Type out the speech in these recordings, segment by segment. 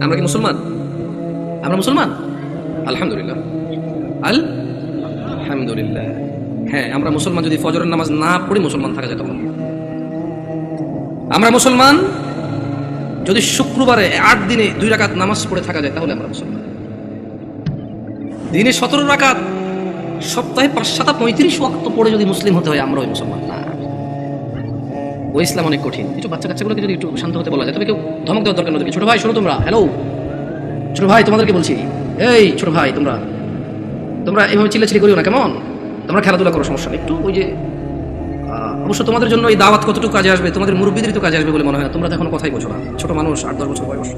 আমরা কি মুসলমান? আমরা মুসলমান আলহামদুলিল্লাহ, আলহামদুলিল্লাহ। হ্যাঁ, আমরা মুসলমান যদি ফজরের নামাজ না পড়ি মুসলমান থাকা যায় তখন। আমরা মুসলমান যদি শুক্রবারে 8 দিনে 2 রাকাত নামাজ পড়ে থাকা যায় তাহলে আমরা মুসলমান। দিনে 17 রাকাত, সপ্তাহে 5-7-35 ওয়াক্ত পড়ে যদি মুসলিম হতে হয় আমরা ওই মুসলমান না। ওই ইসলাম অনেক কঠিন। কিছু বাচ্চাগুলোকে যদি একটু শান্ত হতে বলা যায়, তবে কেউ ধমক দেওয়ার দরকার নয়। ছোট ভাই শোনো, তোমরা হ্যালো, ছোট ভাই তোমাদেরকে বলছি, এই ছোট ভাই তোমরা এইভাবে চিল্লাচিল্লি করিও না, কেমন? তোমরা খেলাধুলা করো, সমস্যা নেই। একটু ওই যে অবশ্য তোমাদের জন্য এই দাওয়াত কতটুকু কাজে আসবে, তোমাদের মুরব্বীদের তো কাজে আসবে বলে মনে হয় না। তোমরা তো এখনো কথাই বোঝো না, ছোট মানুষ, 8-10 বছর বয়স।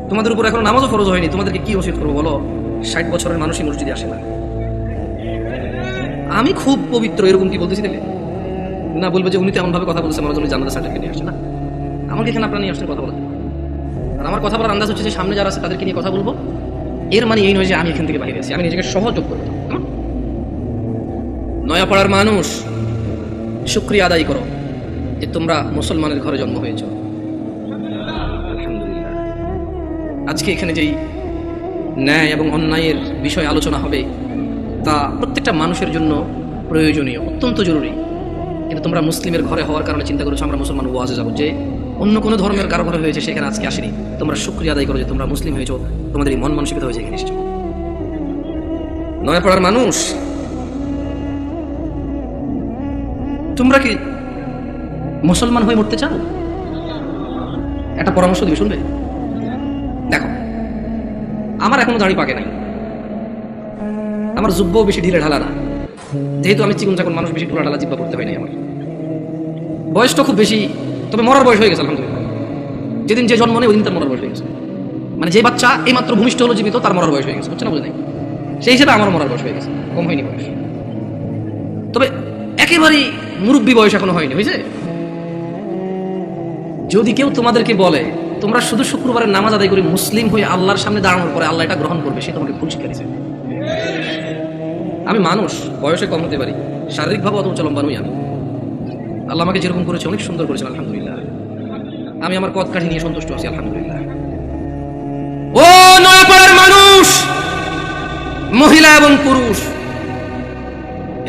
তোমাদের উপর এখন নামাজও ফরজ হয়নি, তোমাদেরকে কি ওসিয়ত করবো বলো? 60 বছরের মানুষই মসজিদে আসে না। আমি খুব পবিত্র এরকম কি বলতেছি দেখে না, বলবে যে উনি তো এমন ভাবে কথা বলছে, আমার জন্য জান্নাতের সার্টিফিকেট নিয়ে আসে না। আমাকে এখানে আপনারা নিয়ে আসছেন কথা বলতে, আর আমার কথা বলার আন্দাজ হচ্ছে যে সামনে যারা আছে তাদেরকে নিয়ে কথা বলবো। এর মানে এই নয় যে আমি এখান থেকে বাইরে আছি, আমি নিজেকে সহযোগ করবো। নয়াপাড়ার মানুষ, শুকরিয়া আদায় করো যে তোমরা মুসলমানের ঘরে জন্ম হয়েছ। আলহামদুলিল্লাহ। আজকে এখানে যেই ন্যায় এবং অন্যায়ের বিষয় আলোচনা হবে তা প্রত্যেকটা মানুষের জন্য প্রয়োজনীয়, অত্যন্ত জরুরি। কিন্তু তোমরা মুসলিমের ঘরে হওয়ার কারণে চিন্তা করেছো আমরা মুসলমান ওয়াজে যাবো, যে অন্য কোনো ধর্মের কারো ঘরে হয়েছে সেখানে আজকে আসেনি। তোমরা শুকরিয়া আদায় করো যে তোমরা মুসলিম হয়েছো, তোমাদের এই মন মানসিকতা হয়েছে এখানে এসেছো। নয়াপাড়ার মানুষ, তোমরা কি মুসলমান হয়ে মরতে চাও? একটা পরামর্শ দিবে, শুনবে? দেখো, আমার এখনো দাড়ি পাকে নাই, আমার জুব্বও বেশি ঢিলে ঢালা না, যেহেতু আমি চিকন চাকন মানুষ, বেশি ঢোলা ঢালা জিব্বা পড়তে হয় নাই। আমার বয়সটা খুব বেশি, তবে মরার বয়স হয়ে গেছে আলহামদুলিল্লাহ। যেদিন যে জন্ম নেই ওই দিন তার মরার বয়স হয়ে গেছে। মানে যে বাচ্চা এই মাত্র ভূমিষ্ঠ হলো জীবিত, তার মরার বয়স হয়ে গেছে, বুঝছে না? বুঝে নাই? সেই হিসেবে আমার মরার বয়স হয়ে গেছে, কম হয়নি বয়স। তবে একেবারেই মুরব্বী বয়স এখনো হয়নি, হয়েছে? যদি কেউ তোমাদেরকে বলে তোমরা শুধু শুক্রবারের নামাজ আদায় করে মুসলিম হয়ে আল্লাহর সামনে দাঁড়ানোর পরে আল্লাহ এটা গ্রহণ করবে, সে তোমাকে ভুল শিক্ষা দিচ্ছে। আমি মানুষ, বয়সে কম হতে পারি, শারীরিকভাবে অত উচ্চলম্বা নই আমি। আল্লাহ আমাকে যেরকম করেছে অনেক সুন্দর করেছেন আলহামদুলিল্লাহ। আমি আমার পথ কাঠি নিয়ে সন্তুষ্ট আছি আলহামদুলিল্লাহ। ও নয়াপাড়ার মানুষ, মহিলা এবং পুরুষ,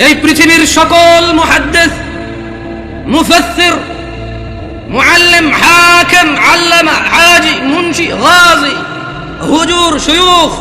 এই পৃথিবীর সকল মুহাদ্দিস, মুফাসসির, মুআল্লিম, হাকিম, আল্লামা, হাজি, মুনশি, গাজী, হুজুর, শায়খ,